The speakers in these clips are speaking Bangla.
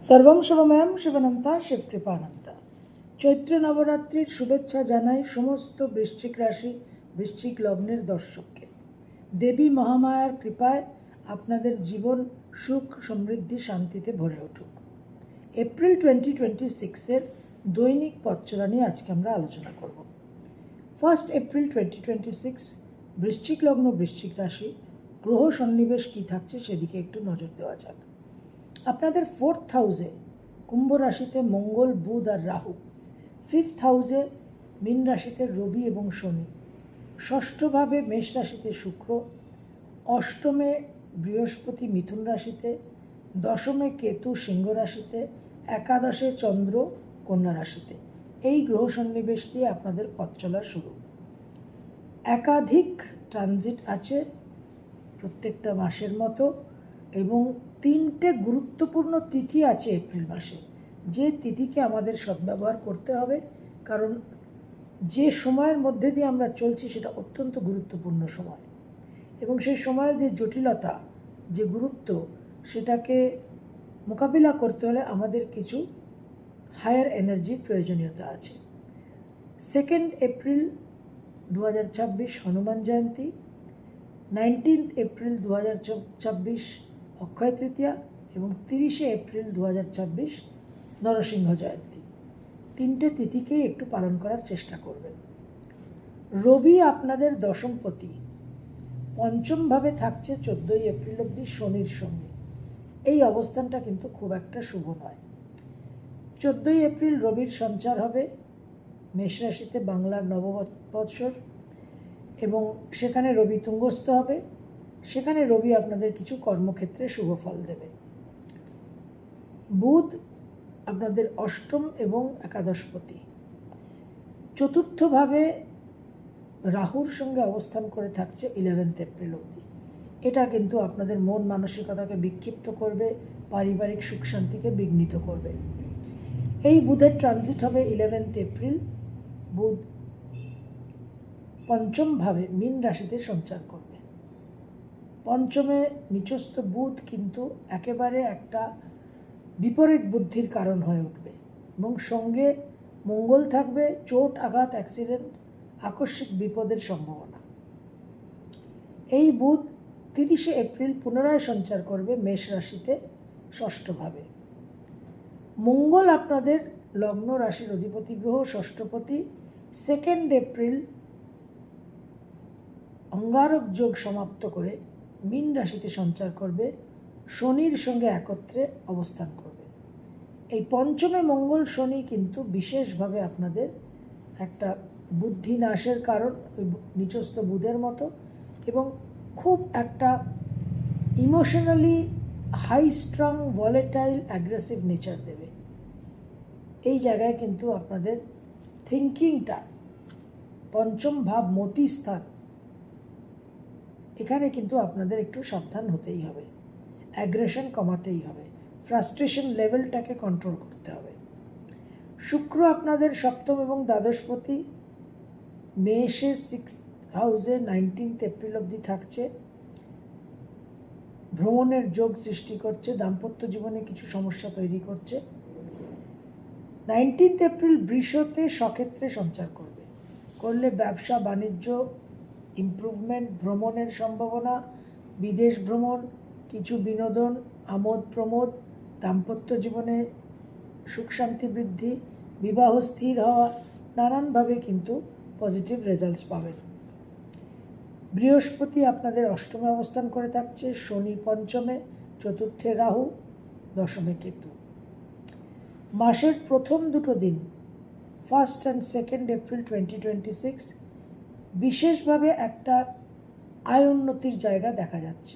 সর্বং শুভময়ম শিবনন্তা শিবকৃপানন্তা। চৈত্র নবরাত্রির শুভেচ্ছা জানাই সমস্ত বৃশ্চিক রাশি বৃশ্চিক লগ্নের দর্শককে। দেবী মহামায়ার কৃপায় আপনাদের জীবন সুখ সমৃদ্ধি শান্তিতে ভরে উঠুক। এপ্রিল 2026-এর দৈনিক পথচলা নিয়ে আজকে আমরা আলোচনা করব। 1 এপ্রিল 2026 বৃশ্চিক লগ্ন বৃশ্চিক রাশি গ্রহ সন্নিবেশ কী থাকছে সেদিকে একটু নজর দেওয়া যাক। আপনাদের 4th হাউসে কুম্ভ রাশিতে মঙ্গল, বুধ আর রাহু, 5th হাউসে মীন রাশিতে রবি এবং শনি, ষষ্ঠভাবে মেষ রাশিতে শুক্র, অষ্টমে বৃহস্পতি মিথুন রাশিতে, দশমে কেতু সিংহ রাশিতে, একাদশে চন্দ্র কন্যা রাশিতে। এই গ্রহ সন্নিবেশ দিয়ে আপনাদের পথ চলা শুরু। একাধিক ট্রানজিট আছে প্রত্যেকটা মাসের মতো, এবং 3টে গুরুত্বপূর্ণ তিথি আছে এপ্রিল মাসে, যে তিথিকে আমাদের সদ্ব্যবহার করতে হবে, কারণ যে সময়ের মধ্যে দিয়ে আমরা চলছি সেটা অত্যন্ত গুরুত্বপূর্ণ সময়, এবং সেই সময়ের যে জটিলতা, যে গুরুত্ব, সেটাকে মোকাবিলা করতে হলে আমাদের কিছু হায়ার এনার্জির প্রয়োজনীয়তা আছে। 2 এপ্রিল 2026 হনুমান জয়ন্তী, 19 এপ্রিল 2026 অক্ষয় তৃতীয়া এবং 30 এপ্রিল 2026 নরসিংহ জয়ন্তী। 3টে তিথিকেই একটু পালন করার চেষ্টা করবেন। রবি আপনাদের দশমপতি, পঞ্চমভাবে থাকছে 14 এপ্রিল অবধি শনির সঙ্গে। এই অবস্থানটা কিন্তু খুব একটা শুভ নয়। 14 এপ্রিল রবির সঞ্চার হবে মেষ রাশিতে বাংলার নববৎসর, এবং সেখানে রবি তুঙ্গস্থ হবে। সেখানে রবি আপনাদের কিছু কর্মক্ষেত্রে শুভ ফল দেবে। বুধ আপনাদের অষ্টম এবং একাদশপতি, চতুর্থভাবে রাহুর সঙ্গে অবস্থান করে থাকছে 11 এপ্রিল অবধি। এটা কিন্তু আপনাদের মন মানসিকতাকে বিক্ষিপ্ত করবে, পারিবারিক সুখ শান্তিকে বিঘ্নিত করবে। এই বুধের ট্রানজিট হবে 11 এপ্রিল। বুধ পঞ্চমভাবে মীন রাশিতে সঞ্চার করবে। পঞ্চমে নিচস্থ বুধ কিন্তু একেবারে একটা বিপরীত বুদ্ধির কারণ হয়ে উঠবে, এবং সঙ্গে মঙ্গল থাকবে, চোট আঘাত অ্যাক্সিডেন্ট আকস্মিক বিপদের সম্ভাবনা। এই বুধ 30 এপ্রিল পুনরায় সঞ্চার করবে মেষ রাশিতে ষষ্ঠভাবে। মঙ্গল আপনাদের লগ্ন রাশির অধিপতি গ্রহ, ষষ্ঠপতি, 2 এপ্রিল অঙ্গারক যোগ সমাপ্ত করে মীন রাশিতে সঞ্চার করবে, শনির সঙ্গে একত্রে অবস্থান করবে। এই পঞ্চমে মঙ্গল শনি কিন্তু বিশেষভাবে আপনাদের একটা বুদ্ধি নাশের কারণ, নিচস্থ বুধের মতো, এবং খুব একটা emotionally high strong, volatile, aggressive nature দেবে। এই জায়গায় কিন্তু আপনাদের থিঙ্কিংটা, পঞ্চম ভাব মতি স্থান, এখানে কিন্তু আপনাদের একটু সাবধান হতেই হবে, অ্যাগ্রেশন কমাতেই হবে, ফ্রাস্ট্রেশন লেভেলটাকে কন্ট্রোল করতে হবে। শুক্র আপনাদের সপ্তম এবং দ্বাদশপতি, মেষের 6th হাউসে 19 এপ্রিল অবধি থাকছে, ভ্রমণের যোগ সৃষ্টি করছে, দাম্পত্য জীবনে কিছু সমস্যা তৈরি করছে। 19 এপ্রিল বৃষতে সক্ষেত্রে সঞ্চার করলে ব্যবসা বাণিজ্য ইমপ্রুভমেন্ট, ভ্রমণের সম্ভাবনা, বিদেশ ভ্রমণ, কিছু বিনোদন, আমোদ প্রমোদ, দাম্পত্য জীবনে সুখ শান্তি বৃদ্ধি, বিবাহ স্থির হওয়া, নানানভাবে কিন্তু পজিটিভ রেজাল্টস পাবেন। বৃহস্পতি আপনাদের অষ্টমে অবস্থান করে থাকছে, শনি পঞ্চমে, চতুর্থে রাহু, দশমে কেতু। মাসের প্রথম দুটো দিন 1 and 2 এপ্রিল 2026 বিশেষভাবে একটা আয় উন্নতির জায়গা দেখা যাচ্ছে।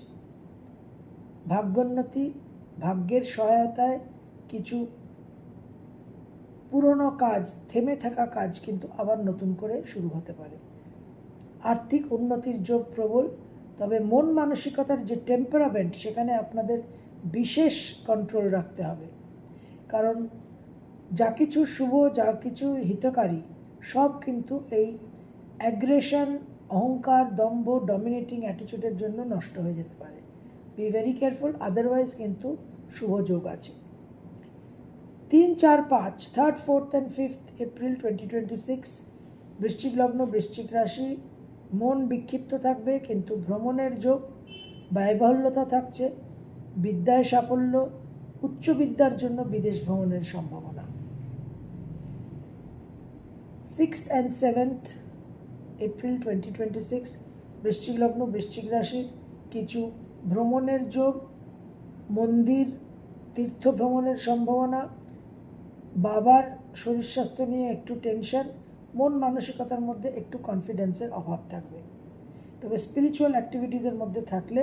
ভাগ্যোন্নতি, ভাগ্যের সহায়তায় কিছু পুরনো কাজ, থেমে থাকা কাজ কিন্তু আবার নতুন করে শুরু হতে পারে। আর্থিক উন্নতির যোগ প্রবল, তবে মন মানসিকতার যে টেম্পারামেন্ট, সেখানে আপনাদের বিশেষ কন্ট্রোল রাখতে হবে, কারণ যা কিছু শুভ, যা কিছু হিতকারী, সব কিন্তু এই অ্যাগ্রেশন, অহংকার, দম্ভ, ডমিনেটিং অ্যাটিটিউডের জন্য নষ্ট হয়ে যেতে পারে। বি ভেরি কেয়ারফুল, আদারওয়াইজ কিন্তু শুভ যোগ আছে। 3, 4, 5 3rd, 4th and 5th April 2026 বৃশ্চিক লগ্ন বৃশ্চিক রাশি। মন বিক্ষিপ্ত থাকবে, কিন্তু ভ্রমণের যোগ, ব্যয়বহুল্যতা থাকছে, বিদ্যায় সাফল্য, উচ্চ বিদ্যার জন্য বিদেশ ভ্রমণের সম্ভাবনা। 6th and 7th এপ্রিল 2026 বৃশ্চিক লগ্ন বৃশ্চিক রাশি। কিছু ভ্রমণের যোগ, মন্দির তীর্থ ভ্রমণের সম্ভাবনা, বাবার শরীর স্বাস্থ্য নিয়ে একটু টেনশন, মন মানসিকতার মধ্যে একটু কনফিডেন্সের অভাব থাকবে। তবে স্পিরিচুয়াল অ্যাক্টিভিটিসের মধ্যে থাকলে,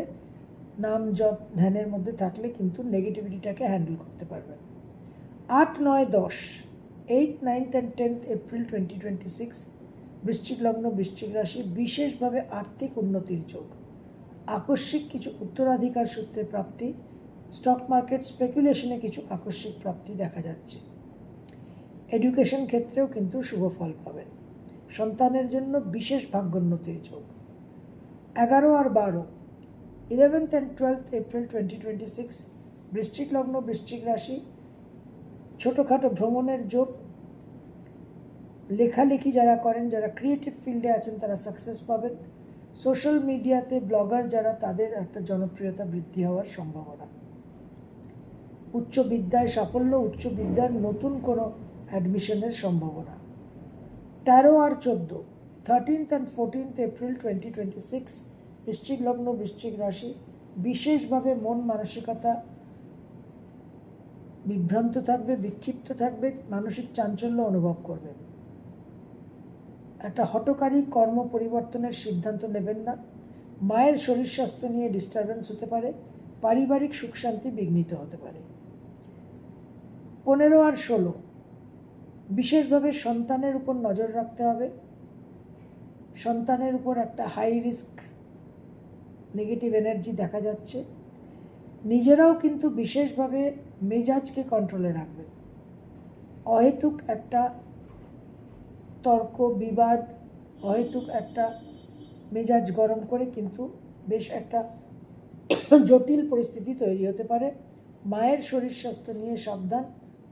নাম জপ ধ্যানের মধ্যে থাকলে কিন্তু নেগেটিভিটিটাকে হ্যান্ডেল করতে পারবেন। 8, 9, 10 8th, 9th and 10th April 2026 বৃশ্চিক লগ্ন বৃশ্চিক রাশি। বিশেষভাবে আর্থিক উন্নতির যোগ, আকস্মিক কিছু উত্তরাধিকার সূত্রে প্রাপ্তি, স্টক মার্কেট স্পেকুলেশনে কিছু আকস্মিক প্রাপ্তি দেখা যাচ্ছে। এডুকেশন ক্ষেত্রেও কিন্তু শুভ ফল পাবেন। সন্তানের জন্য বিশেষ ভাগ্যোন্নতির যোগ। 11 আর 12 11th and 12th এপ্রিল 2026 বৃশ্চিক লগ্ন বৃশ্চিক রাশি। ছোটোখাটো ভ্রমণের যোগ, লেখালেখি যারা করেন, যারা ক্রিয়েটিভ ফিল্ডে আছেন তারা সাকসেস পাবেন। সোশ্যাল মিডিয়াতে ব্লগার যারা, তাদের একটা জনপ্রিয়তা বৃদ্ধি হওয়ার সম্ভাবনা। উচ্চ বিদ্যায় সাফল্য, উচ্চ বিদ্যার নতুন কোনো অ্যাডমিশনের সম্ভাবনা। 13 আর 14 13th and 14th এপ্রিল 2026 বৃশ্চিক লগ্ন বৃশ্চিক রাশি। বিশেষভাবে মন মানসিকতা বিভ্রান্ত থাকবে, বিক্ষিপ্ত থাকবে, মানসিক চাঞ্চল্য অনুভব করবেন। একটা হঠকারী কর্ম পরিবর্তনের সিদ্ধান্ত নেবেন না। মায়ের শরীর স্বাস্থ্য নিয়ে ডিস্টারবেন্স হতে পারে, পারিবারিক সুখ শান্তি বিঘ্নিত হতে পারে। 15 আর 16 বিশেষভাবে সন্তানের উপর নজর রাখতে হবে। সন্তানের উপর একটা হাই রিস্ক নেগেটিভ এনার্জি দেখা যাচ্ছে। নিজেরাও কিন্তু বিশেষভাবে মেজাজকে কন্ট্রোলে রাখবেন। অহেতুক একটা তর্ক বিবাদ, অহেতুক একটা মেজাজ গরম করে কিন্তু বেশ একটা জটিল পরিস্থিতি তৈরি হতে পারে। মায়ের শরীর স্বাস্থ্য নিয়ে সাবধান,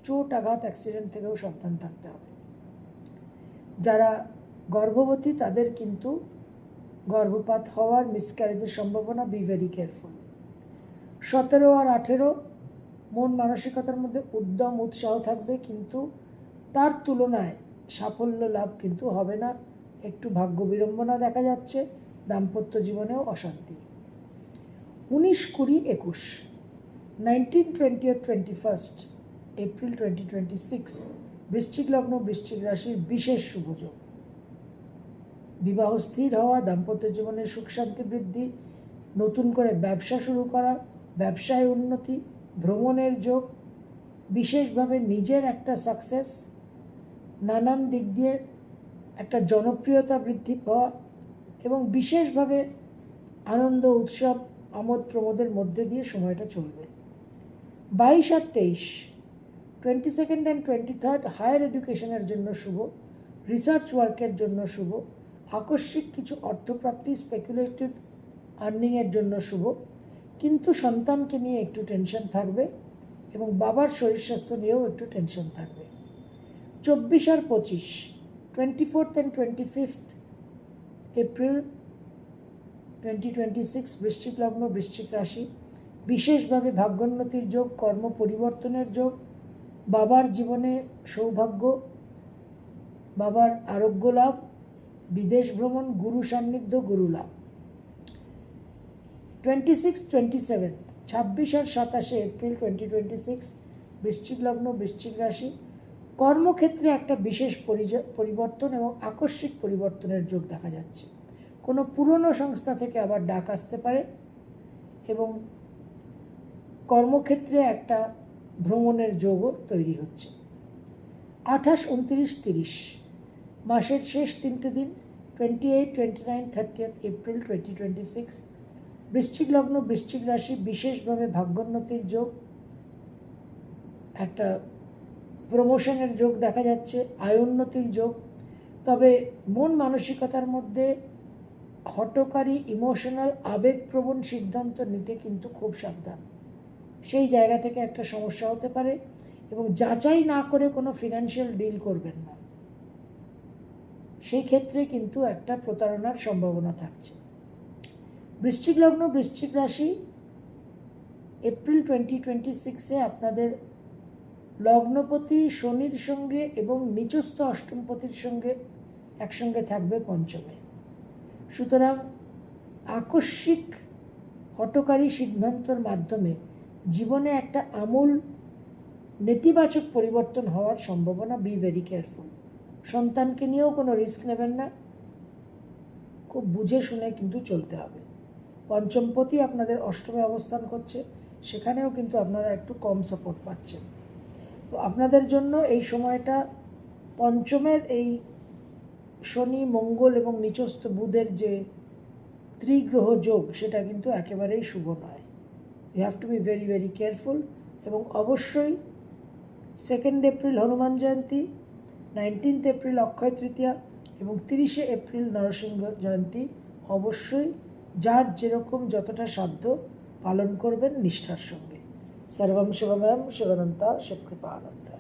চোট আঘাত অ্যাক্সিডেন্ট থেকেও সাবধান থাকতে হবে। যারা গর্ভবতী তাদের কিন্তু গর্ভপাত হওয়ার, মিসক্যারেজের সম্ভাবনা, বি ভেরি কেয়ারফুল। 17 আর 18 মন মানসিকতার মধ্যে উদ্যম উৎসাহ থাকবে, কিন্তু তার তুলনায় সাফল্য লাভ কিন্তু হবে না। একটু ভাগ্য বিড়ম্বনা দেখা যাচ্ছে, দাম্পত্য জীবনেও অশান্তি। 19, 20, 21 19, 20, 21 এপ্রিল 2026 বৃশ্চিক লগ্ন বৃশ্চিক রাশির বিশেষ শুভযোগ। বিবাহ স্থির হওয়া, দাম্পত্য জীবনের সুখ শান্তি বৃদ্ধি, নতুন করে ব্যবসা শুরু করা, ব্যবসায় উন্নতি, ভ্রমণের যোগ, বিশেষভাবে নিজের একটা সাকসেস, নানান দিক দিয়ে একটা জনপ্রিয়তা বৃদ্ধি পাওয়া এবং বিশেষভাবে আনন্দ উৎসব আমোদ প্রমোদের মধ্যে দিয়ে সময়টা চলবে। 22 আর 23 22nd and 23rd হায়ার এডুকেশনের জন্য শুভ, রিসার্চ ওয়ার্কের জন্য শুভ, আকস্মিক কিছু অর্থপ্রাপ্তি, স্পেকুলেটিভ আর্নিংয়ের জন্য শুভ, কিন্তু সন্তানকে নিয়ে একটু টেনশন থাকবে এবং বাবার শরীর স্বাস্থ্য নিয়েও একটু টেনশন থাকবে। 24 আর 25 24th and 25th এপ্রিল 2026 বৃশ্চিক লগ্ন বৃশ্চিক রাশি। বিশেষভাবে ভাগ্যোন্নতির যোগ, কর্ম পরিবর্তনের যোগ, বাবার জীবনে সৌভাগ্য, বাবার আরোগ্য লাভ, বিদেশ ভ্রমণ, গুরু সান্নিধ্য, গুরু লাভ। 26, 27 26 আর 27 এপ্রিল 2026 বৃশ্চিক লগ্ন বৃশ্চিক রাশি। কর্মক্ষেত্রে একটা বিশেষ পরিবর্তন এবং আকস্মিক পরিবর্তনের যোগ দেখা যাচ্ছে। কোনো পুরনো সংস্থা থেকে আবার ডাক আসতে পারে এবং কর্মক্ষেত্রে একটা ভ্রমণের যোগও তৈরি হচ্ছে। 28, 29, 30 মাসের শেষ 3টে দিন 28, 29, 30th এপ্রিল 2026 বৃশ্চিক লগ্ন বৃশ্চিক রাশি। বিশেষভাবে ভাগ্যোন্নতির যোগ, একটা প্রমোশনের যোগ দেখা যাচ্ছে, আয়োন্নতির যোগ। তবে মন মানসিকতার মধ্যে হঠকারী ইমোশনাল আবেগপ্রবণ সিদ্ধান্ত নিতে কিন্তু খুব সাবধান। সেই জায়গা থেকে একটা সমস্যা হতে পারে এবং যাচাই না করে কোনো ফিনান্সিয়াল ডিল করবেন না, সেই ক্ষেত্রে কিন্তু একটা প্রতারণার সম্ভাবনা থাকছে। বৃশ্চিক লগ্ন, বৃশ্চিক রাশি, এপ্রিল 2026-এ আপনাদের লগ্নপতি শনির সঙ্গে এবং নিচস্থ অষ্টমপতির সঙ্গে একসঙ্গে থাকবে পঞ্চমে। সুতরাং আকস্মিক হঠকারী সিদ্ধান্তর মাধ্যমে জীবনে একটা আমূল নেতিবাচক পরিবর্তন হওয়ার সম্ভাবনা। Be very careful. সন্তানকে নিয়েও কোনো রিস্ক নেবেন না, খুব বুঝে শুনে কিন্তু চলতে হবে। পঞ্চমপতি আপনাদের অষ্টমে অবস্থান করছে, সেখানেও কিন্তু আপনারা একটু কম সাপোর্ট পাচ্ছেন। তো আপনাদের জন্য এই সময়টা পঞ্চমের এই শনি, মঙ্গল এবং নিচস্থ বুধের যে ত্রিগ্রহ যোগ, সেটা কিন্তু একেবারেই শুভ নয়। You have to be very very careful. এবং অবশ্যই 2 এপ্রিল হনুমান জয়ন্তী, 19 এপ্রিল অক্ষয় তৃতীয়া এবং 30 এপ্রিল নরসিংহ জয়ন্তী অবশ্যই যার যেরকম যতটা সাধ্য পালন করবেন নিষ্ঠার সঙ্গে। সর্বম শিবময়ম শিবানন্তা শিবকৃপানন্তা।